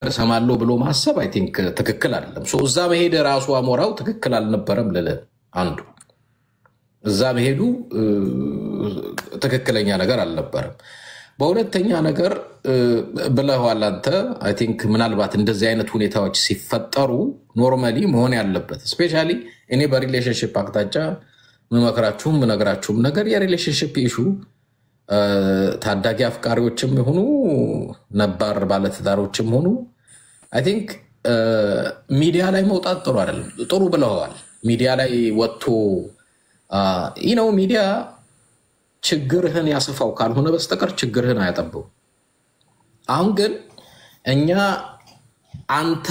ሰማለው ብሎ ማሰብ አይ ቲንክ ትክክል አይደለም። ሶ እዛ መሄድ ራሱ አሞራው ትክክል አልነበረም ለለ አንዱ እዛ መሄዱ ትክክለኛ ነገር አልነበረም። በሁለተኛ ነገር ብለዋል አንተ አይ ቲንክ ምናልባት እንደዚህ አይነት ሁኔታዎች ሲፈጠሩ ኖርማሊ መሆን ያለበት ስፔሻሊ እኔ በሪሌሽንሺፕ አቅጣጫ መመክራችሁም ነገራችሁም ነገር የሪሌሽንሺፕ ኢሹ ታዳጊ አፍቃሪዎችም ሆኑ ነባር ባለትዳሮችም ሆኑ አይ ቲንክ ሚዲያ ላይ መውጣት ጥሩ አይደለም። ጥሩ ብለዋል ሚዲያ ላይ ወጥቶ ሚዲያ ችግርህን ያስፋው ካልሆነ በስተቀር ችግርህን አያጠበው። አሁን ግን እኛ አንተ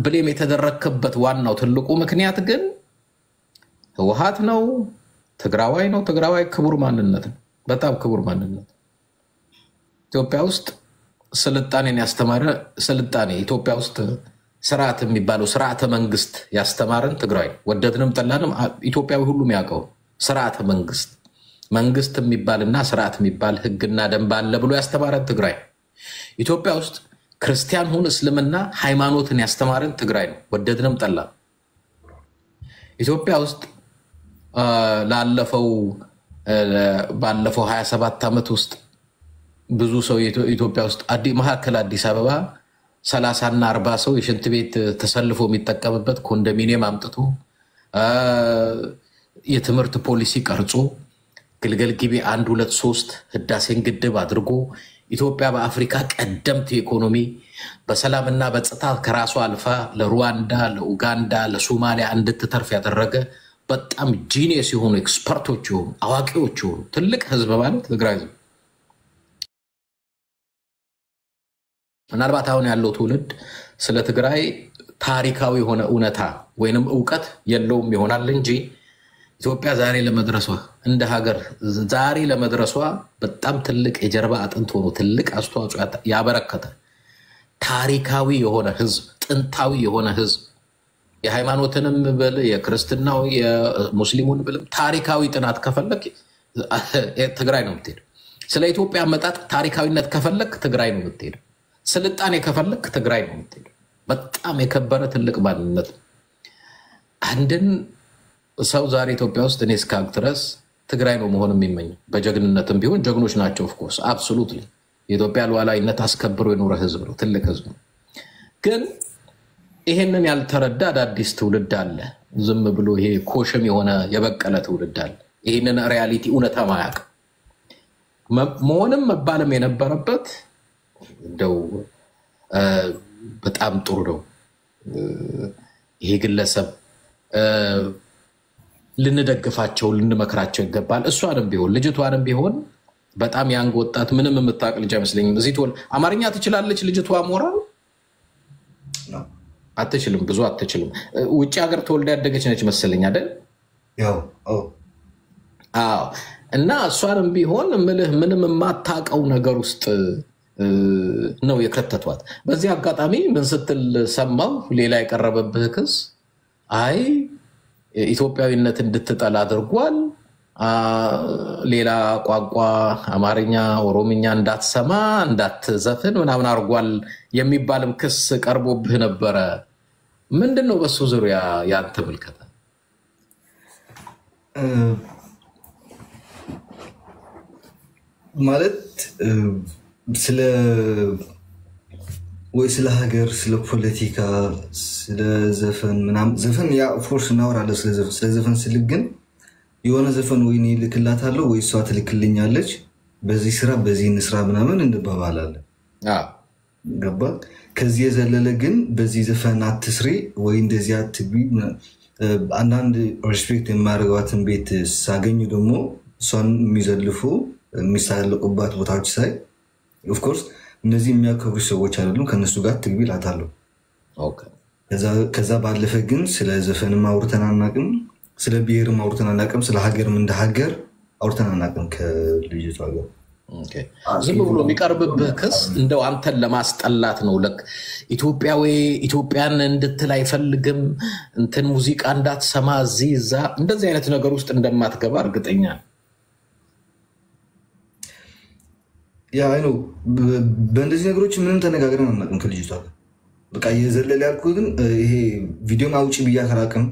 ብሌም የተደረከበት ዋናው ትልቁ ምክንያት ግን ህወሓት ነው፣ ትግራዋይ ነው። ትግራዋይ ክቡር ማንነት ነው፣ በጣም ክቡር ማንነት። ኢትዮጵያ ውስጥ ስልጣኔን ያስተማረ ስልጣኔ ኢትዮጵያ ውስጥ ስርዓት የሚባለው ስርዓተ መንግስት ያስተማረን ትግራይ ወደድንም ጠላንም ኢትዮጵያዊ ሁሉ የሚያውቀው ስርዓተ መንግስት የሚባልና ስርዓት የሚባል ህግና ደንብ አለ ብሎ ያስተማረን ትግራይ። ኢትዮጵያ ውስጥ ክርስቲያን ሆነ እስልምና ሃይማኖትን ያስተማረን ትግራይ ነው ወደድንም ጠላን። ኢትዮጵያ ውስጥ ባለፈው 27 ዓመት ውስጥ ብዙ ሰው ኢትዮጵያ ውስጥ መካከል አዲስ አበባ 30 እና 40 ሰው የሽንት ቤት ተሰልፎ የሚጠቀምበት ኮንዶሚኒየም አምጥቶ የትምህርት ፖሊሲ ቀርጾ ግልገል ጊቤ 1 2 3 ህዳሴን ግድብ አድርጎ ኢትዮጵያ በአፍሪካ ቀደምት ኢኮኖሚ በሰላምና በጸጥታ ከራሷ አልፋ ለሩዋንዳ፣ ለኡጋንዳ፣ ለሶማሊያ እንድትተርፍ ያደረገ በጣም ጂኒየስ የሆኑ ኤክስፐርቶች የሆኑ አዋቂዎች የሆኑ ትልቅ ህዝብ ማለት ትግራይ ነው። ምናልባት አሁን ያለው ትውልድ ስለ ትግራይ ታሪካዊ የሆነ እውነታ ወይንም ዕውቀት የለውም ይሆናል እንጂ ኢትዮጵያ ዛሬ ለመድረሷ እንደ ሀገር ዛሬ ለመድረሷ በጣም ትልቅ የጀርባ አጥንት ሆኖ ትልቅ አስተዋጽኦ ያበረከተ ታሪካዊ የሆነ ህዝብ፣ ጥንታዊ የሆነ ህዝብ የሃይማኖትንም በል የክርስትናው የሙስሊሙን በል ታሪካዊ ጥናት ከፈለክ ትግራይ ነው የምትሄደው። ስለ ኢትዮጵያ አመጣጥ ታሪካዊነት ከፈለክ ትግራይ ነው የምትሄደው። ስልጣኔ ከፈለክ ትግራይ ነው የምትሄደው። በጣም የከበረ ትልቅ ማንነት አንድን ሰው ዛሬ ኢትዮጵያ ውስጥ እኔ እስካልክ ድረስ ትግራይ ነው መሆን የሚመኘው። በጀግንነትም ቢሆን ጀግኖች ናቸው ኦፍ ኮርስ አብሶሉትሊ የኢትዮጵያ ሉዓላዊነት አስከብሮ የኖረ ህዝብ ነው፣ ትልቅ ህዝብ ነው። ግን ይሄንን ያልተረዳ አዳዲስ ትውልድ አለ። ዝም ብሎ ይሄ ኮሽም የሆነ የበቀለ ትውልድ አለ። ይሄንን ሪያሊቲ እውነታ ማያውቅ መሆንም መባልም የነበረበት እንደው በጣም ጥሩ ነው። ይሄ ግለሰብ ልንደግፋቸው ልንመክራቸው ይገባል። እሷንም ቢሆን ልጅቷንም ቢሆን በጣም ያንግ ወጣት ምንም የምታውቅ ልጅ አይመስለኝም። እዚህ ትወል አማርኛ ትችላለች ልጅቷ ሞራ አትችልም፣ ብዙ አትችልም። ውጭ ሀገር ተወልዳ ያደገች ነች መሰለኝ አይደል? አዎ። እና እሷንም ቢሆን ምንም የማታውቀው ነገር ውስጥ ነው የከተቷት። በዚህ አጋጣሚ ምን ስትል ሰማው? ሌላ የቀረበብህ ክስ አይ ኢትዮጵያዊነት እንድትጠላ አድርጓል፣ ሌላ ቋንቋ አማርኛ፣ ኦሮምኛ እንዳትሰማ እንዳትዘፍን ምናምን አድርጓል የሚባልም ክስ ቀርቦብህ ነበረ። ምንድነው በሱ ዙሪያ ያንተ ምልከታ? ማለት ስለ ሀገር፣ ስለ ፖለቲካ፣ ስለ ዘፈን ምናምን ዘፈን ያ ኦፍኮርስ እናወራለን። ስለ ዘፈን ስልክ ግን የሆነ ዘፈን ወይ እኔ ልክላታለሁ ወይ እሷ ትልክልኛለች፣ በዚህ ስራ በዚህ እንስራ ምናምን እንባባላለን። ገባ? ከዚህ የዘለለ ግን በዚህ ዘፈን አትስሪ ወይ እንደዚህ አትግቢ። አንዳንድ ሪስፔክት የማያደርጓትን ቤት ሳገኙ ደግሞ እሷን የሚዘልፉ የሚሳለቁባት ቦታዎች ሳይ ኦፍኮርስ እነዚህ የሚያከብሩ ሰዎች አይደሉም፣ ከነሱ ጋር ትግቢ እላታለሁ። ከዛ ባለፈ ግን ስለ ዘፈንም አውርተን አናውቅም፣ ስለ ብሔርም አውርተን አናውቅም፣ ስለ ሀገርም እንደ ሀገር አውርተን አናውቅም ከልጅቷ ጋር። ዝም ብሎ የሚቀርብብህ ክስ እንደው አንተን ለማስጠላት ነው። ለክ ኢትዮጵያን እንድትል አይፈልግም፣ እንትን ሙዚቃ እንዳትሰማ እዚህ እዛ እንደዚህ አይነት ነገር ውስጥ እንደማትገባ እርግጠኛ ነው። ያ አይ ነው በእንደዚህ ነገሮች ምንም ተነጋግረን አናውቅም ከልጅቷ ጋር። በቃ የዘለለ ያልኩ ግን ይሄ ቪዲዮ አውጪ ብያ ተራቅም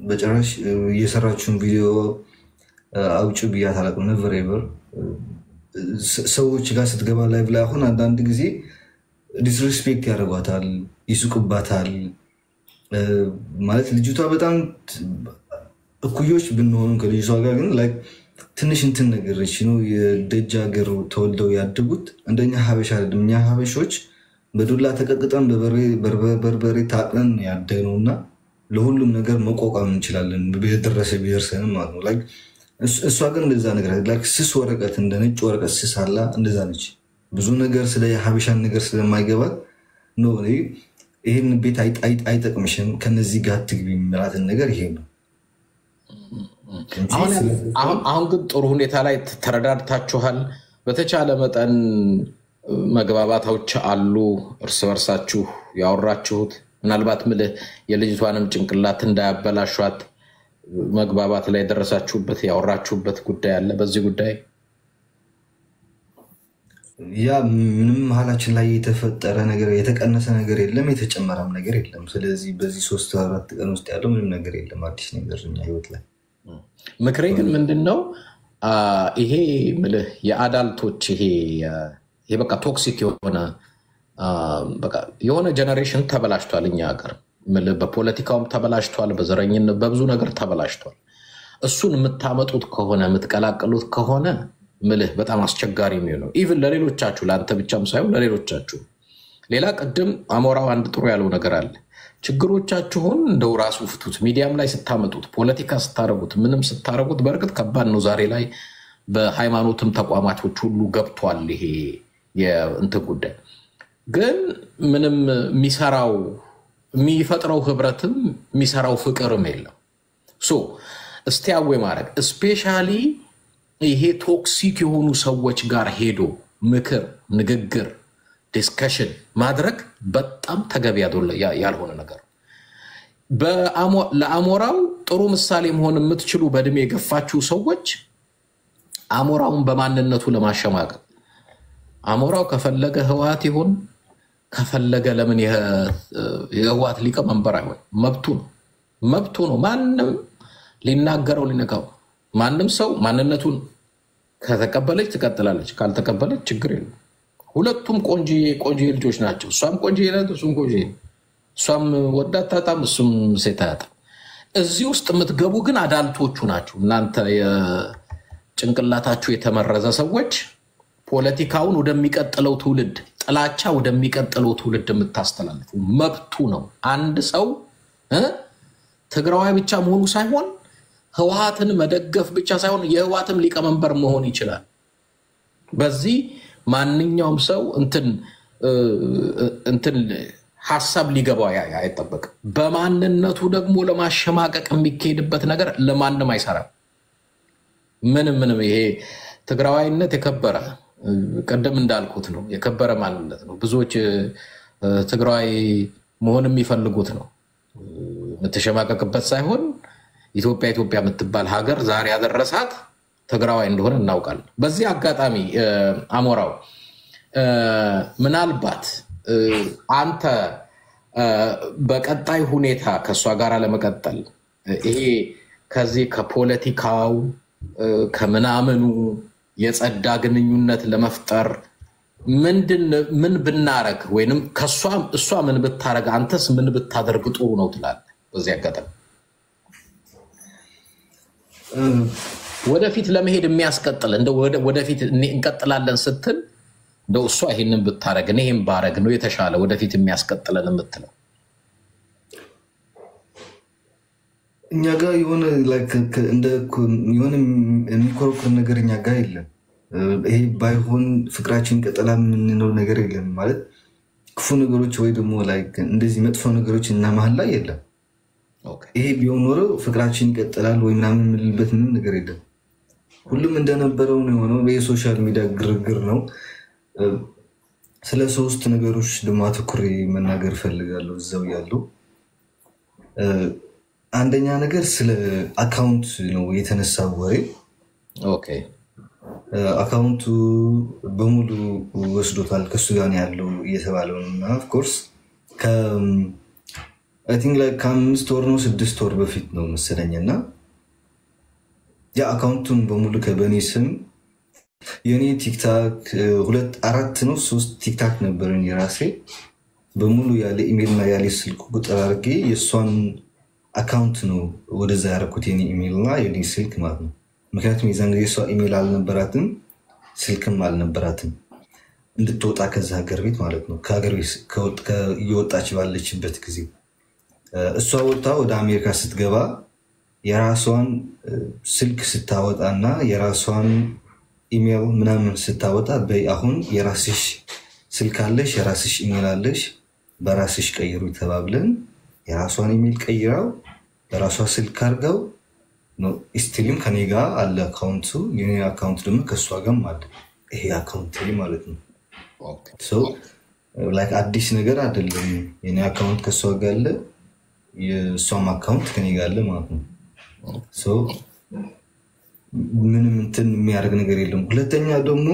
በጭራሽ እየሰራችሁን ቪዲዮ አውጪ ብያ ተራቅም ነበር ኤቨር ሰዎች ጋር ስትገባ ላይቭ ላይ አሁን አንዳንድ ጊዜ ዲስሪስፔክት ያደርጓታል ይስቁባታል ማለት ልጅቷ በጣም እኩዮች ብንሆኑ ከልጅቷ ጋር ግን ላይክ ትንሽ እንትን ነገርች ነው የደጅ ሀገር ተወልደው ያደጉት እንደኛ ሀበሻ አይደለም እኛ ሀበሾች በዱላ ተቀጥቅጠን በበርበሬ ታጥነን ያደግነውና ለሁሉም ነገር መቋቋም እንችላለን በደረሰ ቢደርሰን ማለት ነው ላይክ እሷ ግን እንደዛ ነገር ላይክ ስስ ወረቀት እንደ ነጭ ወረቀት ስስ አላ እንደዛ ነች ብዙ ነገር ስለ ሀበሻን ነገር ስለማይገባት ነው ይሄን ቤት አይጠቅምሽም ከነዚህ ጋር ትግቢ ምራትን ነገር ይሄ ነው አሁን ግን ጥሩ ሁኔታ ላይ ተረዳድታችኋል በተቻለ መጠን መግባባታዎች አሉ እርስ በርሳችሁ ያወራችሁት ምናልባት ምልህ የልጅቷንም ጭንቅላት እንዳያበላሿት መግባባት ላይ ደረሳችሁበት ያወራችሁበት ጉዳይ አለ በዚህ ጉዳይ ያ ምንም መሀላችን ላይ የተፈጠረ ነገር የተቀነሰ ነገር የለም የተጨመረም ነገር የለም ስለዚህ በዚህ 3-4 ቀን ውስጥ ያለው ምንም ነገር የለም አዲስ ነገር እኛ ህይወት ላይ ምክሬ ግን ምንድነው ይሄ ምልህ የአዳልቶች ይሄ በቃ ቶክሲክ የሆነ ጀነሬሽን ተበላሽቷል እኛ ሀገር ምልህ በፖለቲካውም ተበላሽቷል በዘረኝነት በብዙ ነገር ተበላሽቷል እሱን የምታመጡት ከሆነ የምትቀላቀሉት ከሆነ ምልህ በጣም አስቸጋሪ ነው ኢቭን ለሌሎቻችሁ ለአንተ ብቻም ሳይሆን ለሌሎቻችሁ ሌላ ቀደም አሞራው አንድ ጥሩ ያለው ነገር አለ ችግሮቻችሁን እንደው ራሱ ፍቱት ሚዲያም ላይ ስታመጡት ፖለቲካ ስታረጉት ምንም ስታረጉት በርግጥ ከባድ ነው ዛሬ ላይ በሃይማኖትም ተቋማቶች ሁሉ ገብቷል ይሄ የእንት ጉዳይ ግን ምንም ሚሰራው የሚፈጥረው ህብረትም ሚሰራው ፍቅርም የለም እስቲያዌ ማድረግ ስፔሻሊ ይሄ ቶክሲክ የሆኑ ሰዎች ጋር ሄዶ ምክር ንግግር ዲስከሽን ማድረግ በጣም ተገቢ ያልሆነ ነገር ለአሞራው ጥሩ ምሳሌ መሆን የምትችሉ በእድሜ የገፋችሁ ሰዎች አሞራውን በማንነቱ ለማሸማቀቅ አሞራው ከፈለገ ህዋት ይሁን ከፈለገ ለምን የህዋት ሊቀመንበር አይሆን መብቱ ነው ማንንም ሊናገረው ሊነካው ማንንም ሰው ማንነቱን ከተቀበለች ትቀጥላለች ካልተቀበለች ችግር የለም ሁለቱም ቆንጆ ልጆች ናቸው እሷም ቆንጆ ናት እሱም ቆንጆ እሷም ወዳት ታጣም እሱም ሴት ታጣ እዚህ ውስጥ የምትገቡ ግን አዳልቶቹ ናቸው እናንተ የጭንቅላታችሁ የተመረዘ ሰዎች ፖለቲካውን ወደሚቀጥለው ትውልድ ጥላቻ ወደሚቀጥለው ትውልድ የምታስተላልፉ መብቱ ነው አንድ ሰው ትግራዋይ ብቻ መሆኑ ሳይሆን ህዋትን መደገፍ ብቻ ሳይሆን የህዋትም ሊቀመንበር መሆን ይችላል በዚህ ማንኛውም ሰው እንትን ሐሳብ ሊገባው አይጠበቅ በማንነቱ ደግሞ ለማሸማቀቅ የሚካሄድበት ነገር ለማንም አይሰራም ምንም ይሄ ትግራዋይነት የከበረ ቀደም እንዳልኩት ነው የከበረ ማንነት ነው ብዙዎች ትግራዋይ መሆን የሚፈልጉት ነው መተሸማቀቅበት ሳይሆን ኢትዮጵያ የምትባል ሀገር ዛሬ ያደረሳት ትግራዋይ እንደሆነ እናውቃለን በዚህ አጋጣሚ አሞራው ምናልባት አንተ በቀጣይ ሁኔታ ከሷ ጋር ለመቀጠል ይሄ ከዚህ ከፖለቲካው ከምናምኑ የጸዳ ግንኙነት ለመፍጠር ምን ብናረግ ወይንም እሷ ምን ብታረግ አንተስ ምን ብታደርግ ጥሩ ነው ትላለህ በዚህ አጋጣሚ ወደፊት ለመሄድ የሚያስቀጥል እንደው ወደፊት እንቀጥላለን ስትል እንደው እሷ ይሄንን ብታረግ እኔም ባረግ ነው የተሻለ ወደፊት የሚያስቀጥለን የምትለው እኛ ጋር የሆነ የሆነ የሚኮረኩር ነገር እኛ ጋር የለም ይሄ ባይሆን ፍቅራችን ቀጠላ የምንለው ነገር የለም ማለት ክፉ ነገሮች ወይ ደግሞ እንደዚህ መጥፎ ነገሮች እና መሀል ላይ የለም ይሄ ቢሆን ኖሮ ፍቅራችን ይቀጥላል ወይ ምናምን የምንልበት ምንም ነገር የለም ሁሉም እንደነበረው ነው የሆነው በሶሻል ሚዲያ ግርግር ነው ስለ ሶስት ነገሮች ደግሞ አትኩሬ መናገር ፈልጋለሁ እዛው ያለው አንደኛ ነገር ስለ አካውንት ነው የተነሳው ወሬ ኦኬ አካውንቱ በሙሉ ወስዶታል ከሱ ጋር ያለው እየተባለው እና ኦፍ ኮርስ I think like ከ5 ወር ነው 6 ወር በፊት ነው መሰለኝና ያ አካውንቱን በሙሉ ከበኔ ስም የኔ ቲክታክ 2 ነው 3 ቲክታክ ነበርኝ የራሴ በሙሉ ያለ ኢሜልና ያለ ስልክ ቁጥር አድርጌ የሷን አካውንት ነው ወደዛ ያረኩት የኔ ኢሜልና የኔ ስልክ ማለት ነው ምክንያቱም የዛን ጊዜ እሷ ኢሜል አልነበራትም ስልክም አልነበራትም እንድትወጣ ከዛ ሀገር ቤት ማለት ነው ከሀገር ቤት እየወጣች ባለችበት ጊዜ እሷ ወጣ ወደ አሜሪካ ስትገባ የራሷን ስልክ ስታወጣና የራሷን ኢሜል ምናምን ስታወጣ በአሁን የራስሽ ስልክ አለሽ የራስሽ ኢሜል አለሽ በራስሽ ቀይሩ ተባብለን የራሷን ኢሜል ቀይራው በራሷ ስልክ አርጋው ነው ስቲልም ከኔ ጋር አለ አካውንቱ የኔ አካውንት ደግሞ ከሷ ጋር ማለት ይሄ አካውንት ማለት ነው so like አዲስ ነገር አይደለም የኔ አካውንት ከሷ ጋር አለ የሷም አካውንት ከኔ ጋር አለ ማለት ነው so ምንም እንትን የሚያደርግ ነገር የለም ሁለተኛ ደግሞ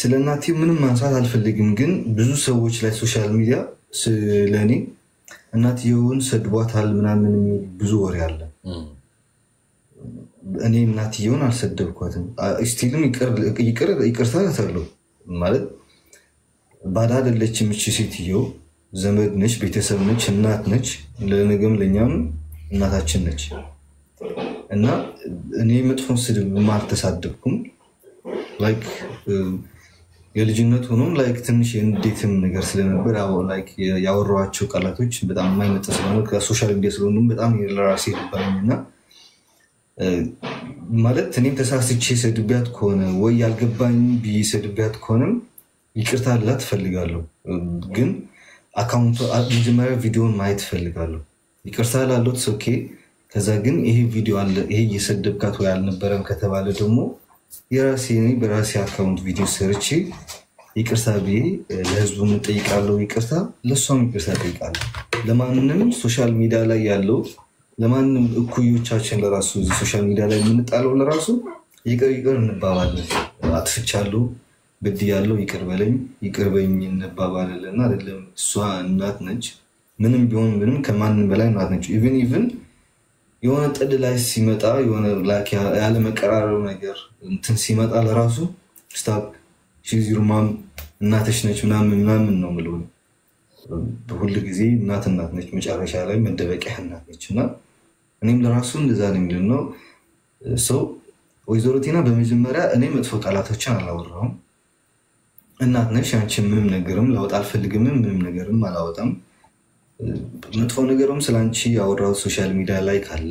ስለናቲ ምንም ማንሳት አልፈልግም ግን ብዙ ሰዎች ላይ ሶሻል ሚዲያ ስለኔ እናትየውን ሰድቧታል ምናምን ብዙ ወሬ አለ እኔ እናትየውን አልሰደብኳትም ስቲልም ይቅርታ ተብሎ ማለት ባዳ አይደለችም እቺ ሴትዮ ዘመድ ነች ቤተሰብ ነች እናት ነች ለነገም ለኛም እናታችን ነች እና እኔ መጥፎን ስድብ ማልተሳደብኩም ላይክ የልጅነት ሆኖም ላይክ ትንሽ እንዴትም ነገር ስለነበር ላይክ ያወራዋቸው ቃላቶች በጣም የማይመጣ ስለሆነ ከሶሻል ሚዲያ ስለሆነ በጣም ለራሴ ነበርኝና ማለት እኔም ተሳስቼ ሰድቢያት ከሆነ ወይ ያልገባኝ ቢሰድቢያት ከሆነም ይቅርታ አላት ፈልጋለሁ ግን አካውንቱ መጀመሪያ ቪዲዮን ማየት ፈልጋለሁ ይቅርታ አላለት ኦኬ ከዛ ግን ይሄ ቪዲዮ አለ ይሄ እየሰደብካት ወይ አልነበረም ከተባለ ደግሞ የራሴ በራሴ አካውንት ቪዲዮ ሰርቼ ይቅርታ ቢዬ ለህዝቡ እንጠይቃለሁ ይቅርታ ለሷም ይቅርታ ጠይቃለሁ ለማንንም ሶሻል ሚዲያ ላይ ያለው ለማንንም እኩዮቻችን ለራሱ ሶሻል ሚዲያ ላይ የምንጣለው ለራሱ ይቅር እንባባለን አጥፍቻለሁ በድያለሁ ይቅር በለኝ ይቅር በኝ እንባባለን አይደለም እሷ እናት ነች ምንም ቢሆን ምንም ከማንም በላይ እናት ነች ኢቭን የሆነ ጥድ ላይ ሲመጣ የሆነ ላኪ ያለ መቀራረብ ነገር እንትን ሲመጣ ለራሱ ስታፕ she's your mom እናትሽ ነች ምናምን ነው ማለት ነው ሁሉ ጊዜ እናት ነች መጨረሻ ላይ መደበቂያ እናት ነችና እኔም ለራሱ እንደዛ ነው የሚለው ሰው ወይዘሮ ቲና በመጀመሪያ እኔ መጥፎ ቃላቶችን አላወራሁም እናት ነሽ አንቺ ምንም ነገርም ለውጥ አልፈልግም ምንም ነገርም አላወጣም መጥፎ ነገርም ስላንቺ ያወራው ሶሻል ሚዲያ ላይ ካለ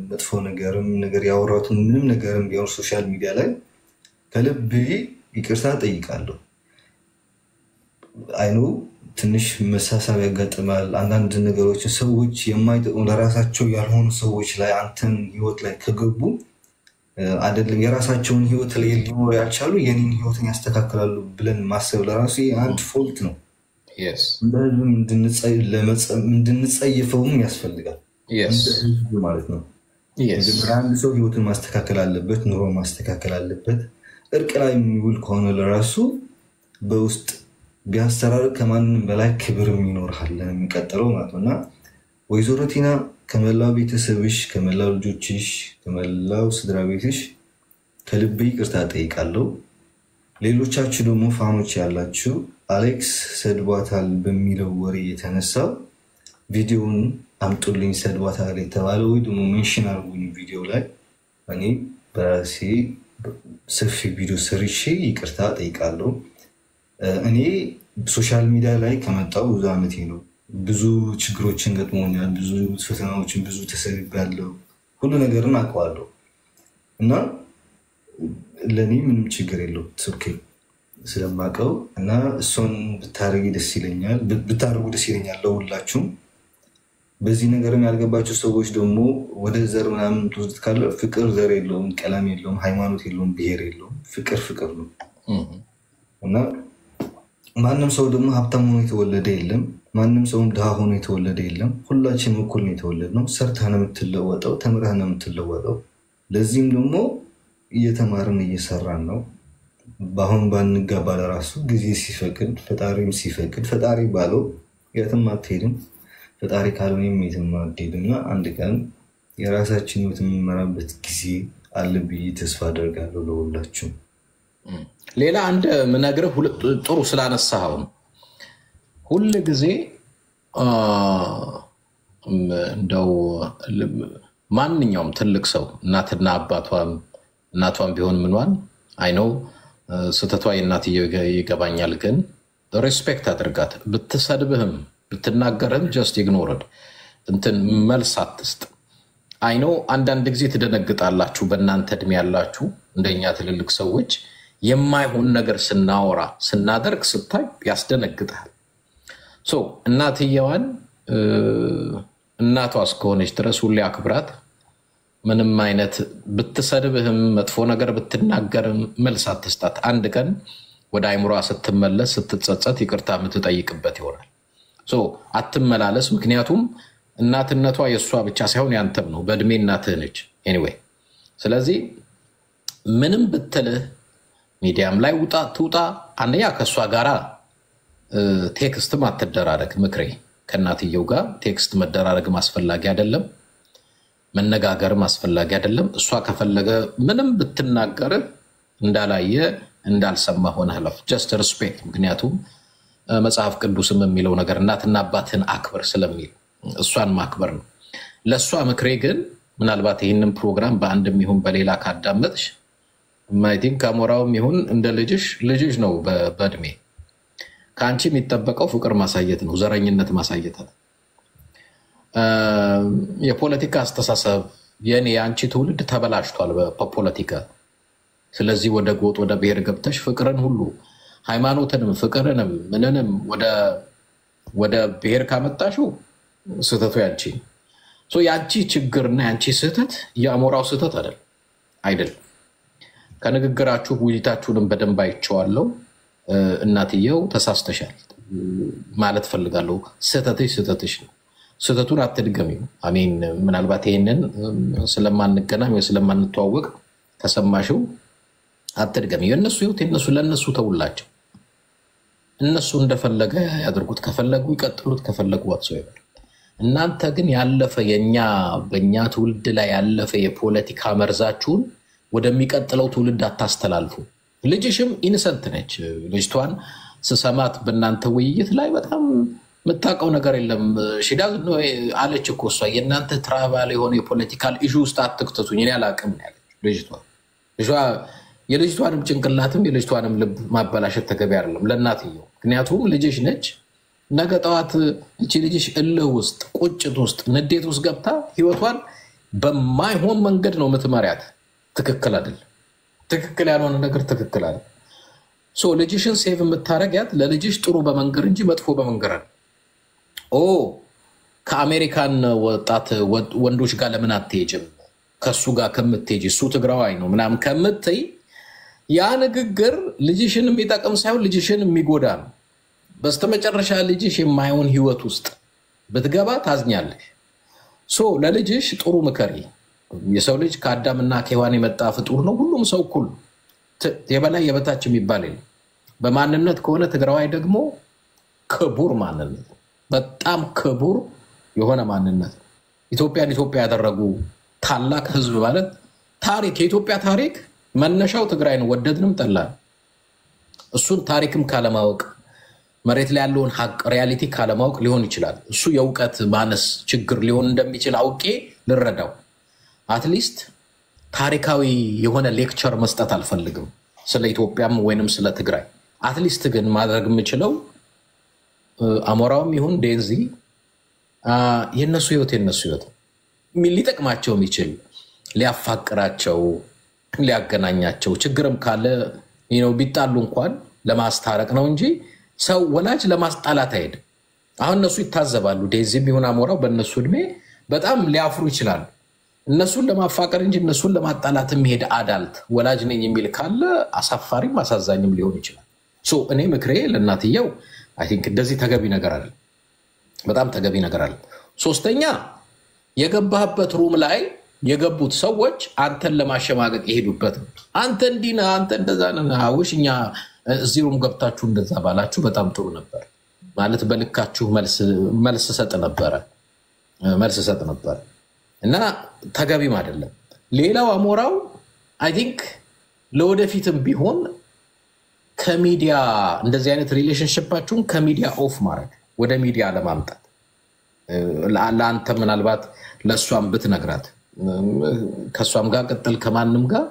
መጥፎ ነገርም ነገር ያወራው ምንም ነገርም ቢሆን ሶሻል ሚዲያ ላይ ከልብ ይቅርታ ጠይቃለሁ አይኑ ትንሽ መሳሳብ ያጋጥማል አንዳንድ ነገሮች ሰዎች የማይጠቅሙ ለራሳቸው ያልሆኑ ሰዎች ላይ አንተን ህይወት ላይ ከገቡ አይደለም የራሳቸውን ህይወት ላይ ሊኖር ያልቻሉ የኔን ህይወትን ያስተካክላሉ ብለን ማሰብ ለራሱ አንድ ፎልት ነው yes እንደዚህ እንድንጸየፈውም ያስፈልጋል yes ማለት ነው yes አንድ ሰው ህይወትን ማስተካከል አለበት ኑሮ ማስተካከል አለበት እርቅ ላይ የሚውል ከሆነ ለራሱ በውስጥ ቢያስተራር ከማንም በላይ ክብርም ይኖርሃል ለሚቀጥለው ማለት ነውና ወይዘሮ ቲና ከመላው ቤተሰብሽ ከመላው ልጆችሽ ከመላው ስድራ ቤትሽ ከልብ ይቅርታ ጠይቃለሁ ሌሎቻችሁ ደግሞ ፋኖች ያላችሁ አሌክስ ሰድቧታል በሚለው ወሬ የተነሳ ቪዲዮውን አምጡልኝ ሰድቧታል የተባለው ወይ ደግሞ ሜንሽን አድርጉኝ ቪዲዮ ላይ እኔ በራሴ ሰፊ ቪዲዮ ሰርቼ ይቅርታ ጠይቃለሁ እኔ ሶሻል ሚዲያ ላይ ከመጣው ብዙ አመቴ ነው ብዙ ችግሮችን ገጥሞኛል ብዙ ፈተናዎችን ብዙ ተሰብያለሁ ሁሉ ነገርን አውቀዋለሁ እና ለኔ ምንም ችግር የለውም ኦኬ ስለማቀው እና እሱን ብታረጊ ደስ ይለኛል ብታረጉ ደስ ይለኛል ለሁላችሁም በዚህ ነገርም ያልገባችሁ ሰዎች ደግሞ ወደ ዘር ምናምን ትውስጥ ካለ ፍቅር ዘር የለውም ቀለም የለውም ሃይማኖት የለውም ብሔር የለውም ፍቅር ነው እና ማንንም ሰው ደግሞ ሀብታም ሆኖ የተወለደ የለም ማንንም ሰው ድሃ ሆኖ የተወለደ የለም ሁላችንም እኩል ነው የተወለድነው ሰርተህ ነው የምትለወጠው ተምረህ ነው የምትለወጠው ለዚህም ደግሞ እየተማርን እየሰራን ነው ባሁን ባንጋባ ለራሱ ጊዜ ሲፈቅድ ፈጣሪም ሲፈቅድ ፈጣሪ ባለው የትም አትሄድም ፈጣሪ ካልሆነ የትም አትሄድምና አንድ ቀን የራሳችን ህይወት የምንመራበት ጊዜ አለ ብዬ ተስፋ አደርጋለሁ ለሁላችሁም። ሌላ አንድ ምነግርህ ጥሩ ስላነሳኸው ሁሉ ጊዜ እንደው ማንኛውም ትልቅ ሰው እናትና እናቷም ቢሆን ምንዋን አይ ኖ ስተቷ የእናትየው ይገባኛል ግን ሪስፔክት አድርጋት ብትሰድብህም ብትናገርህም just ignored እንትን መልስ አትስጥ አይ ኖ አንዳንድ ጊዜ ትደነግጣላችሁ በእናንተ እድሜ ያላችሁ እንደኛ ትልልቅ ሰዎች የማይሆን ነገር ስናወራ ስናደርግ ስታይ ያስደነግጣል ሶ እናትየዋን እናቷ እስከሆነች ድረስ ሁሌ አክብራት ምንም አይነት ብትሰድብህም መጥፎ ነገር ብትናገርም መልስ አትስጣት አንድ ቀን ወደ አይምሮዋ ስትመለስ ስትጸጸት ይቅርታ የምትጠይቅበት ይሆናል ሶ አትመላለስ ምክንያቱም እናትነቷ የሷ ብቻ ሳይሆን ያንተም ነው በእድሜ እናትህ ነች ኤኒዌይ ስለዚህ ምንም ብትልህ ሚዲያም ላይ ውጣ አንደኛ ከሷ ጋራ ቴክስት ማትደራረግ ምክሬ ከናትየው ጋር ቴክስት መደራረግ ማስፈላጊ አይደለም መነጋገር ማስፈላጊ አይደለም እሷ ከፈለገ ምንም ብትናገር እንዳላየ እንዳልሰማ ሆነ ሐለፍ just respect ምክንያቱም መጽሐፍ ቅዱስም የሚለው ነገር እናትና አባትን አክብር ስለሚል እሷን ማክበር ነው ለሷ ምክሬ ግን ምናልባት ይሄንን ፕሮግራም በአንድም ይሁን በሌላ ካዳመጥሽ ማይቲን ካሞራውም ይሁን እንደ ልጅሽ ነው በእድሜ ካንቺ የሚጠበቀው ፍቅር ማሳየት ነው ዘረኝነት ማሳየት ነው የፖለቲካ አስተሳሰብ ያንቺ ትውልድ ተበላሽቷል በፖለቲካ ስለዚህ ወደ ጎጥ ወደ ብሔር ገብተሽ ፍቅርን ሁሉ ሃይማኖትንም ፍቅርንም ምንንም ወደ ብሔር ካመጣሽው ስተቱ ያንቺ ሶ ያንቺ ችግርና ያንቺ ስተት ያሞራው ስተት አይደል ከንግግራችሁ ውይይታችሁንም በደንብ አይቼዋለሁ እናትየው ተሳስተሻል ማለት ፈልጋለሁ ስተትሽ ነው ስተቱን አትድገሚው አሜን ምናልባት ይሄንን ስለማንገናኝ ወይ ስለማንተዋወቅ ተሰማሽው አትድገሚው የነሱ ህይወት የነሱ ለነሱ ተውላቸው እነሱ እንደፈለገ ያድርጉት ከፈለጉ ይቀጥሉት ከፈለጉ whatsoever እናንተ ግን ያለፈ በእኛ ትውልድ ላይ ያለፈ የፖለቲካ መርዛችሁን ወደሚቀጥለው ትውልድ አታስተላልፉ ልጅሽም ኢንሰንት ነች ልጅቷን ስሰማት በእናንተ ውይይት ላይ በጣም መታቀው ነገር የለም ሽዳዝ ነው አለች እኮ እሷ የእናንተ ትራቫል የሆነ የፖለቲካል ኢሹ ውስጥ አትክተቱኝ እኔ አላቅም ያለች የልጅቷንም ጭንቅላትም የልጅቷንም ልብ ማበላሸት ተገቢ አይደለም ለእናትየው ምክንያቱም ልጅሽ ነች ነገ ጠዋት እቺ ልጅሽ እልህ ውስጥ ቁጭት ውስጥ ንዴት ውስጥ ገብታ ህይወቷን በማይሆን መንገድ ነው የምትመሪያት ትክክል አይደል ትክክል ያልሆነ ነገር ትክክል አይደል ሶ ልጅሽን ሴቭ የምታረጋት ለልጅሽ ጥሩ በመንገር እንጂ መጥፎ በመንገር አይደል ከአሜሪካን ወጣት ወንዶች ጋር ለምን አትሄጂም ከሱ ጋር ከምትሄጂ እሱ ትግራዋይ ነው ምናም ከምትይ ያ ንግግር ልጅሽን የሚጠቅም ሳይሆን ልጅሽን የሚጎዳ ነው በስተመጨረሻ ልጅሽ የማይሆን ህይወት ውስጥ በትገባ ታዝኛለሽ ሶ ለልጅሽ ጥሩ ምከሪ የሰው ልጅ ከአዳምና ከሔዋን የመጣ ፍጡር ነው ሁሉም ሰው እኩል የበላይ የበታች የሚባል የለም በማንነት ከሆነ ትግራዋይ ደግሞ ክቡር ማንነት በጣም ክቡር የሆነ ማንነት ኢትዮጵያ ያደረጉ ታላቅ ህዝብ ማለት ታሪክ የኢትዮጵያ ታሪክ መነሻው ትግራይ ነው ወደድንም ጠላን እሱን ታሪክም ካለማወቅ መሬት ላይ ያለውን ሀቅ ሪያሊቲ ካለማወቅ ሊሆን ይችላል እሱ የውቀት ማነስ ችግር ሊሆን እንደሚችል አውቄ ልረዳው አትሊስት ታሪካዊ የሆነ ሌክቸር መስጠት አልፈልግም ስለ ኢትዮጵያም ወይንም ስለ ትግራይ አትሊስት ግን ማድረግ የምችለው አሞራውም ይሁን ዴንዚ የነሱ ህይወት ሊጠቅማቸው የሚችል ሊያፋቅራቸው ሊያገናኛቸው ችግርም ካለ ቢጣሉ እንኳን ለማስታረቅ ነው እንጂ ሰው ወላጅ ለማስጣላት አይደለም አሁን እነሱ ይታዘባሉ ዴንዚም ይሁን አሞራው በእነሱ እድሜ በጣም ሊያፍሩ ይችላል እነሱን ለማፋቀር እንጂ እነሱን ለማጣላት የሚሄድ አዳልት ወላጅ ነኝ የሚል ካለ አሳፋሪም አሳዛኝም ሊሆን ይችላል ሶ እኔ ምክሬ ለእናትየው አይ ቲንክ እንደዚህ ተገቢ ነገር አይደል በጣም ተገቢ ነገር አይደል ሶስተኛ የገባህበት ሩም ላይ የገቡት ሰዎች አንተን ለማሸማገጥ ይሄዱበት አንተ እንዲና አንተ እንደዛ ነህ አውሽኛ እዚህ ሩም ገብታችሁ እንደዛ ባላችሁ በጣም ጥሩ ነበር ማለት በልካችሁ መልስ ሰጥ ነበር እና ተገቢም አይደለም። ሌላው አሞራው አይ ቲንክ ለወደፊትም ቢሆን ከሚዲያ እንደዚህ አይነት ሪሌሽንሺፓችሁን ከሚዲያ ኦፍ ማድረግ ወደ ሚዲያ ለማምጣት ለአንተ ምናልባት ለሷም ብትነግራት ከሷም ጋር ቀጥል ከማንም ጋር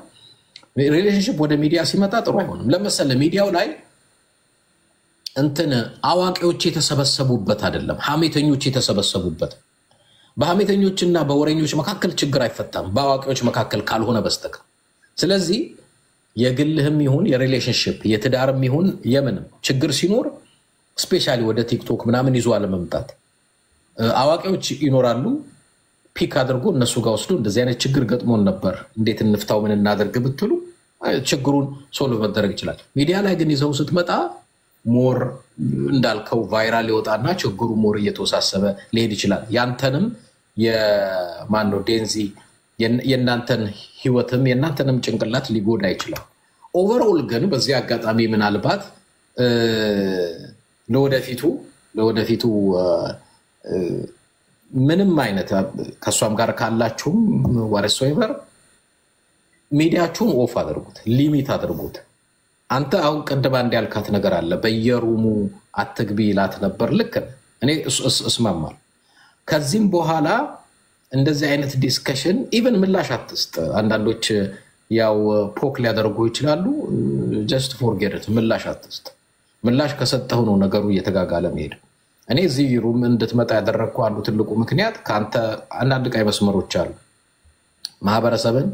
ሪሌሽንሺፕ ወደ ሚዲያ ሲመጣ ጥሩ አይሆንም። ለምሳሌ ሚዲያው ላይ እንትን አዋቂዎች የተሰበሰቡበት አይደለም፣ ሐሜተኞች የተሰበሰቡበት። በሐሜተኞችና በወሬኞች መካከል ችግር አይፈታም በአዋቂዎች መካከል ካልሆነ በስተቀር። ስለዚህ የግልህም ይሁን የሪሌሽንሺፕ የትዳርም ይሁን የምንም ችግር ሲኖር ስፔሻሊ ወደ ቲክቶክ ምናምን ይዞ አለመምጣት። አዋቂዎች ይኖራሉ ፒክ አድርጎ እነሱ ጋር ወስዶ እንደዚህ አይነት ችግር ገጥሞን ነበር እንዴት እንፍታው ምን እናደርግ ብትሉ ችግሩን ሶልቭ መደረግ ይችላል። ሚዲያ ላይ ግን ይዘው ስትመጣ ሞር እንዳልከው ቫይራል ይወጣና ችግሩ ሞር እየተወሳሰበ ሊሄድ ይችላል። ያንተንም የማነው ዴንዚ የናንተን ህይወትም የናንተንም ጭንቅላት ሊጎዳ ይችላል። ኦቨርኦል ግን በዚህ አጋጣሚ ምናልባት ለወደፊቱ ምንም አይነት ከሷም ጋር ካላችሁም ወረሶይቨር ሚዲያችሁን ኦፍ አድርጉት፣ ሊሚት አድርጉት። አንተ አሁን ቀደም አንድ ያልካት ነገር አለ በየሩሙ አትግቢ ይላት ነበር። ልክ እኔ እስማማል። ከዚህም በኋላ እንደዚህ አይነት ዲስከሽን ኢቭን ምላሽ አትስጥ። አንዳንዶች ያው ፖክ ሊያደርጉ ይችላሉ። ጀስት ፎርጌት ኢት። ምላሽ አትስጥ። ምላሽ ከሰጠው ነው ነገሩ እየተጋጋለ መሄድ። እኔ እዚህ ሩም እንድትመጣ ያደረግኩ አንዱ ትልቁ ምክንያት ካንተ አንዳንድ ቀይ መስመሮች አሉ። ማህበረሰብን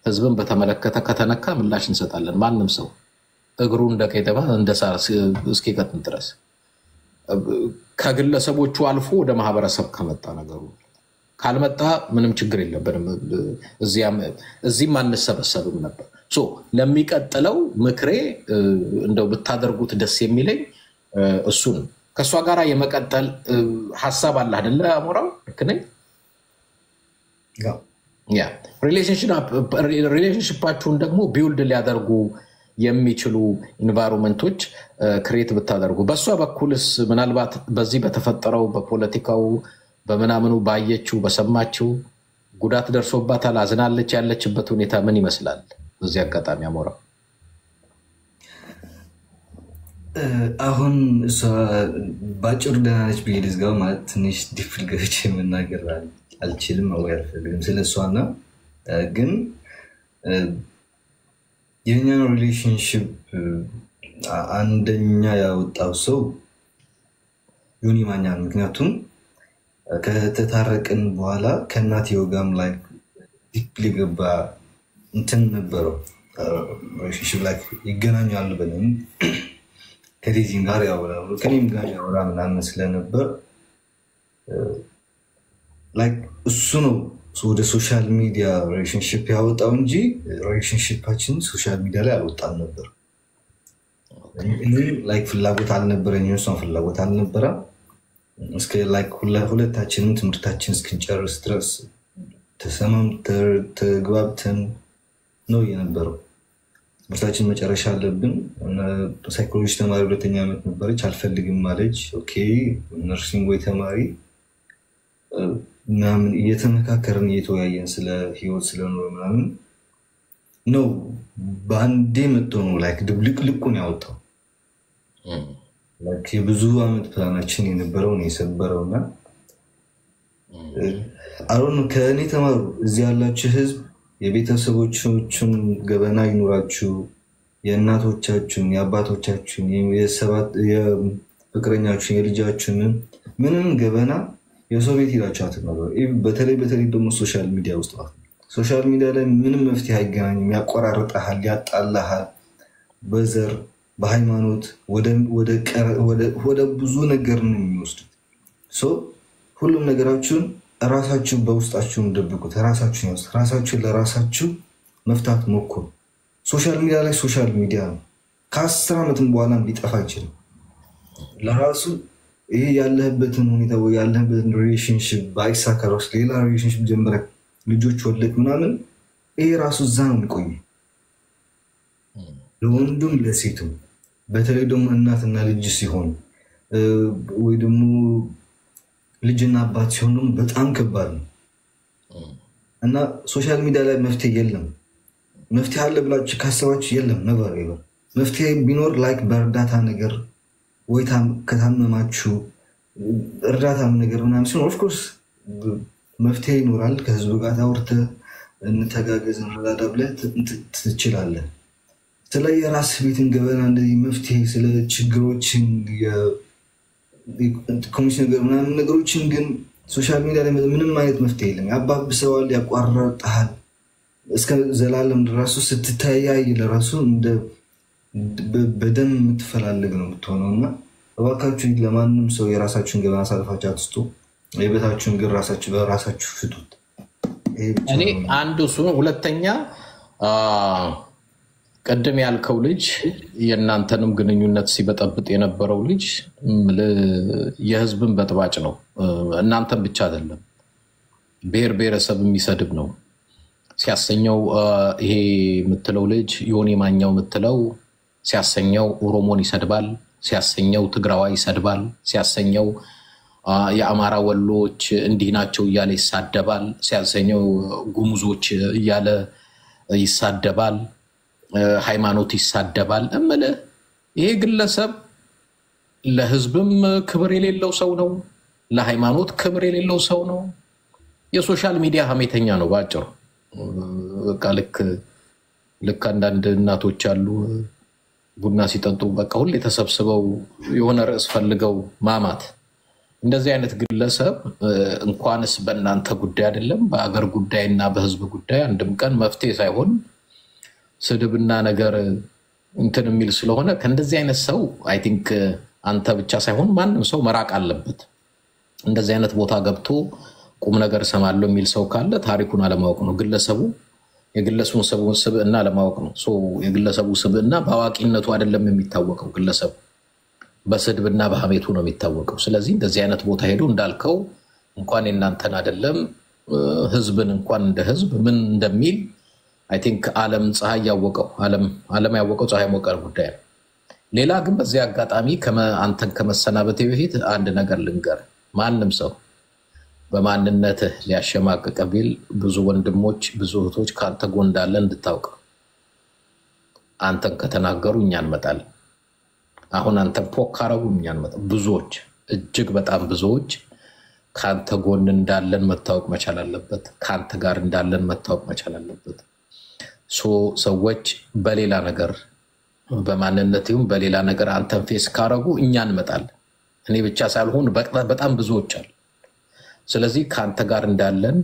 ህዝብን በተመለከተ ከተነካ ምላሽ እንሰጣለን። ማንም ሰው እግሩ እንደቀይተባ እንደሳር እስኪቀጥን ድረስ ከግለሰቦቹ አልፎ ወደ ማህበረሰብ ከመጣ ነገሩ ካልመጣ ምንም ችግር የለብንም። እዚህም አንሰበሰብም ነበር። ለሚቀጥለው ምክሬ እንደው ብታደርጉት ደስ የሚለኝ እሱን ከሷ ጋር የመቀጠል ሐሳብ አለ አይደለ አሞራው? ልክ ነኝ? ያ ሪሌሽንሺፓችሁን ደግሞ ቢውልድ ሊያደርጉ የሚችሉ ኢንቫይሮንመንቶች ክሬት ብታደርጉ። በሷ በኩልስ ምናልባት በዚህ በተፈጠረው በፖለቲካው በመናምኑ ባየችው በሰማችው ጉዳት ደርሶባታል፣ አዝናለች? ያለችበት ሁኔታ ምን ይመስላል? በዚህ አጋጣሚ አሞራው አሁን እሷ ባጭሩ ደህና ነች ብዬ ልዝጋው ማለት ትንሽ ዲፍል ገብቼ መናገር አልችልም ወይ አልፈልግም ስለሷና ግን የኛን ሪሌሽንሺፕ አንደኛ ያወጣው ሰው ዮኒ ማኛ ነው። ምክንያቱም ከተታረቅን በኋላ ከእናቴው ጋርም ላይ ዲፕሊ ገባ እንትን ነበረው ሪሌሽንሺፕ ላይ ይገናኛሉ ብለን ከዲዚን ጋር ያወራሉ ከኔም ጋር ያወራ ምናምን ስለነበር ላይክ እሱ ነው ወደ ሶሻል ሚዲያ ሪሌሽንሺፕ ያወጣው እንጂ ሪሌሽንሺፓችን ሶሻል ሚዲያ ላይ አልወጣም ነበር። እኔ ላይክ ፍላጎት አልነበረኝ፣ እሷም ፍላጎት አልነበረ። እስከ ላይክ ሁለታችንም ትምህርታችን እስክንጨርስ ድረስ ተግባብተን ነው የነበረው። ትምህርታችን መጨረሻ አለብን። ሳይኮሎጂ ተማሪ ሁለተኛ ዓመት ነበረች። አልፈልግም ማለች። ኦኬ ነርሲንግ ወይ ተማሪ ምናምን እየተመካከርን እየተወያየን ስለ ህይወት ስለኖር ምናምን ነው በአንዴ መጥቶ ነው ላይክ ድብልቅልቁን ያወጣው። ላይክ የብዙ ዓመት ፕላናችን የነበረውን የሰበረውና አሮን ከእኔ ተማሩ። እዚህ ያላችሁ ህዝብ የቤተሰቦቻችሁን ገበና ይኑራችሁ፣ የእናቶቻችሁን የአባቶቻችሁን የፍቅረኛችሁን የልጃችሁን ምንም ገበና የሰው ቤት ሄዳችሁ አትናገሩ። በተለይ ደግሞ ሶሻል ሚዲያ ውስጥ ነው። ሶሻል ሚዲያ ላይ ምንም መፍትሄ አይገናኝም። ያቆራርጣል፣ ያጣላል፣ በዘር በሃይማኖት ወደ ብዙ ነገር ነው የሚወስዱት። ሁሉም ነገራችሁን ራሳችሁ በውስጣችሁ ደብቁት። ራሳችሁ ለራሳችሁ መፍታት ሞክሩ። ሶሻል ሚዲያ ላይ ሶሻል ሚዲያ ነው። ከ10 ዓመትም በኋላ ሊጠፋ ይችላል። ለራሱ ይሄ ያለህበትን ሁኔታ ወይ ያለህበትን ሪሌሽንሺፕ ባይሳካራስ ሌላ ሪሌሽንሺፕ ጀምረህ ልጆች ወለድ ምናምን ይሄ ራሱ እዛ ነው የሚቆይ። ለወንዱም ለሴቱም በተለይ ደግሞ እናትና ልጅ ሲሆን ወይ ደግሞ ልጅና አባት ሲሆኑ በጣም ከባድ ነው እና ሶሻል ሚዲያ ላይ መፍትሄ የለም። መፍትሄ አለ ብላችሁ ካሰባችሁ የለም ነበር ይላል። መፍትሄ ቢኖር ላይክ በእርዳታ ነገር ወይ ከታመማችሁ እርዳታ ነገር ምናምን ሲሆን ኦፍ ኮርስ መፍትሄ ይኖራል። ከህዝቡ ጋር ታወርተህ እንተጋገዝ እንረዳዳ ብለህ ትችላለህ። ስለ የራስ ቤትን ገበና እንደዚህ መፍትሄ ስለ ችግሮችን ኮሚሽን ነገር ምናምን ነገሮችን ግን ሶሻል ሚዲያ ላይ ምንም አይነት መፍትሄ የለም። ያባብሰዋል፣ ያቋርጣል። እስከ ዘላለም ድረሱ ስትተያይ ለራሱ እንደ በደም የምትፈላለግ ነው የምትሆነውና እባካችሁ ለማንም ሰው የራሳችሁን ገበና አሳልፋችሁ አትስጡ። የቤታችሁን ግን ራሳችሁ በራሳችሁ ፍቱት። እኔ አንዱ እሱ ሁለተኛ ቀደም ያልከው ልጅ የእናንተንም ግንኙነት ሲበጠብጥ የነበረው ልጅ የህዝብን በጥባጭ ነው። እናንተም ብቻ አይደለም ብሔር ብሔረሰብ የሚሰድብ ነው ሲያሰኘው። ይሄ የምትለው ልጅ ዮኒ ማኛው የምትለው ሲያሰኘው ኦሮሞን ይሰድባል፣ ሲያሰኘው ትግራዋይ ይሰድባል፣ ሲያሰኘው የአማራ ወሎች እንዲህ ናቸው እያለ ይሳደባል፣ ሲያሰኘው ጉሙዞች እያለ ይሳደባል፣ ሃይማኖት ይሳደባል። እምልህ ይሄ ግለሰብ ለህዝብም ክብር የሌለው ሰው ነው፣ ለሃይማኖት ክብር የሌለው ሰው ነው። የሶሻል ሚዲያ ሀሜተኛ ነው ባጭሩ። በቃ ልክ አንዳንድ እናቶች አሉ ቡና ሲጠጡ በቃ ሁሌ ተሰብስበው የሆነ ርዕስ ፈልገው ማማት። እንደዚህ አይነት ግለሰብ እንኳንስ በእናንተ ጉዳይ አይደለም በአገር ጉዳይና በህዝብ ጉዳይ አንድም ቀን መፍትሄ ሳይሆን ስድብና ነገር እንትን የሚል ስለሆነ ከእንደዚህ አይነት ሰው አይ ቲንክ አንተ ብቻ ሳይሆን ማንም ሰው መራቅ አለበት። እንደዚህ አይነት ቦታ ገብቶ ቁም ነገር ሰማለው የሚል ሰው ካለ ታሪኩን አለማወቅ ነው። ግለሰቡ የግለሰቡን ስብዕና አለማወቅ ነው። የግለሰቡ ስብዕና በአዋቂነቱ አይደለም የሚታወቀው፣ ግለሰቡ በስድብና በሐሜቱ ነው የሚታወቀው። ስለዚህ እንደዚህ አይነት ቦታ ሄዶ እንዳልከው እንኳን የእናንተን አይደለም ህዝብን እንኳን እንደ ህዝብ ምን እንደሚል አይ ቲንክ ዓለም ፀሐይ ያወቀው ዓለም ያወቀው ፀሐይ ሞቀር ጉዳይ ነው። ሌላ ግን በዚህ አጋጣሚ አንተን ከመሰናበቴ በፊት አንድ ነገር ልንገር። ማንም ሰው በማንነትህ ሊያሸማቅቅ ቢል ብዙ ወንድሞች ብዙ እህቶች ካንተ ጎን እንዳለ እንድታውቅ። አንተን ከተናገሩ እኛ እንመጣለን። አሁን አንተን ፖካረቡ እኛ እንመጣለን። ብዙዎች እጅግ በጣም ብዙዎች ካንተ ጎን እንዳለን መታወቅ መቻል አለበት። ካንተ ጋር እንዳለን መታወቅ መቻል አለበት። ሰዎች በሌላ ነገር በማንነትም በሌላ ነገር አንተን ፌስ ካረጉ እኛ እንመጣለን። እኔ ብቻ ሳልሆን በጣም ብዙዎች አሉ። ስለዚህ ካንተ ጋር እንዳለን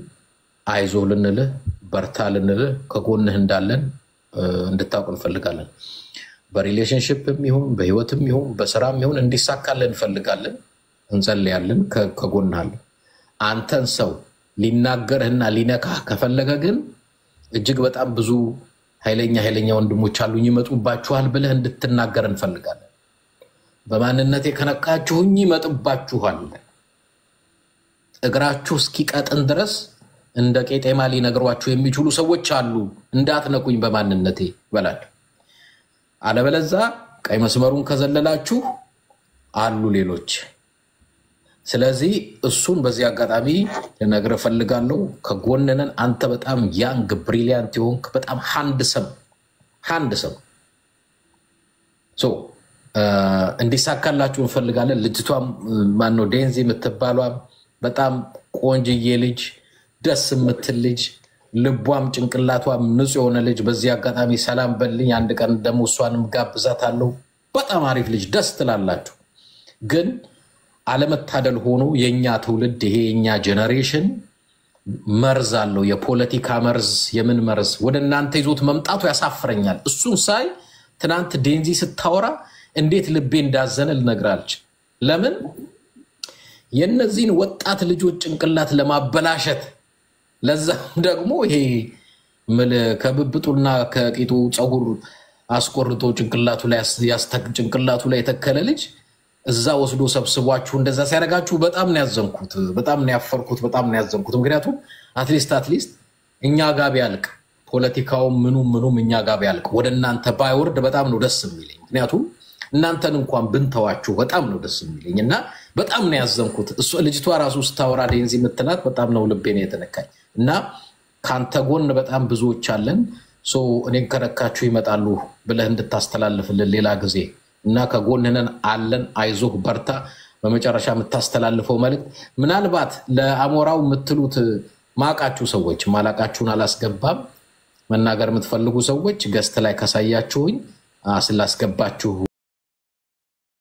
አይዞ ልንልህ በርታ ልንልህ ከጎንህ እንዳለን እንድታውቅ እንፈልጋለን። በሪሌሽንሺፕም ይሁን በህይወትም ይሁን በስራም ይሁን እንዲሳካልን እንፈልጋለን፣ እንጸልያለን፣ ከጎንህ አለን። አንተን ሰው ሊናገርህና ሊነካህ ከፈለገ ግን እጅግ በጣም ብዙ ኃይለኛ ወንድሞች አሉኝ ይመጡባችኋል ብለህ እንድትናገር እንፈልጋለን። በማንነቴ ከነካችሁኝ ይመጡባችኋል። እግራችሁ እስኪቀጥን ድረስ እንደ ቄጤማ ሊነግሯችሁ የሚችሉ ሰዎች አሉ። እንዳትነኩኝ በማንነቴ በላል። አለበለዛ ቀይ መስመሩን ከዘለላችሁ አሉ ሌሎች። ስለዚህ እሱን በዚህ አጋጣሚ ልነግርህ ፈልጋለሁ። ከጎንነን። አንተ በጣም ያንግ ብሪሊያንት የሆንክ በጣም ሃንድሰም እንዲሳካላችሁ እንፈልጋለን። ልጅቷም ማነው ዴንዚ የምትባሏ በጣም ቆንጅዬ ልጅ፣ ደስ የምትል ልጅ፣ ልቧም ጭንቅላቷም ንጹህ የሆነ ልጅ። በዚህ አጋጣሚ ሰላም በልኝ። አንድ ቀን ደግሞ እሷንም ጋብዛታለሁ። በጣም አሪፍ ልጅ፣ ደስ ትላላችሁ። ግን አለመታደል ሆኖ የኛ ትውልድ ይሄ የኛ ጄነሬሽን መርዝ አለው። የፖለቲካ መርዝ፣ የምን መርዝ ወደ እናንተ ይዞት መምጣቱ ያሳፍረኛል። እሱን ሳይ ትናንት ዴንዚ ስታወራ እንዴት ልቤ እንዳዘነ ልነግራችሁ። ለምን የነዚህን ወጣት ልጆች ጭንቅላት ለማበላሸት፣ ለዛ ደግሞ ይሄ ከብብጡና ከቂጡ ፀጉር አስቆርጦ ጭንቅላቱ ላይ የተከለ ልጅ እዛ ወስዶ ሰብስቧችሁ እንደዛ ሲያደርጋችሁ በጣም ነው ያዘንኩት፣ በጣም ነው ያፈርኩት፣ በጣም ነው ያዘንኩት። ምክንያቱም አትሊስት እኛ ጋር ቢያልቅ ፖለቲካው ምኑም እኛ ጋር ቢያልቅ ወደ እናንተ ባይወርድ በጣም ነው ደስ የሚለኝ። ምክንያቱም እናንተን እንኳን ብንተዋችሁ በጣም ነው ደስ የሚለኝና በጣም ነው ያዘንኩት እሱ ልጅቷ ራሱ ስታወራ ዴንዚ ምትላት በጣም ነው ልቤን የተነካኝ እና ካንተ ጎን በጣም ብዙዎች አለን ሶ እኔን ከረካችሁ ይመጣሉ ብለህ እንድታስተላልፍልን ሌላ ጊዜ እና ከጎንነን አለን አይዞህ በርታ በመጨረሻ የምታስተላልፈው መልእክት ምናልባት ለአሞራው የምትሉት ማቃችሁ ሰዎች ማላቃችሁን አላስገባም መናገር የምትፈልጉ ሰዎች ገስት ላይ ካሳያችሁኝ ስላስገባችሁ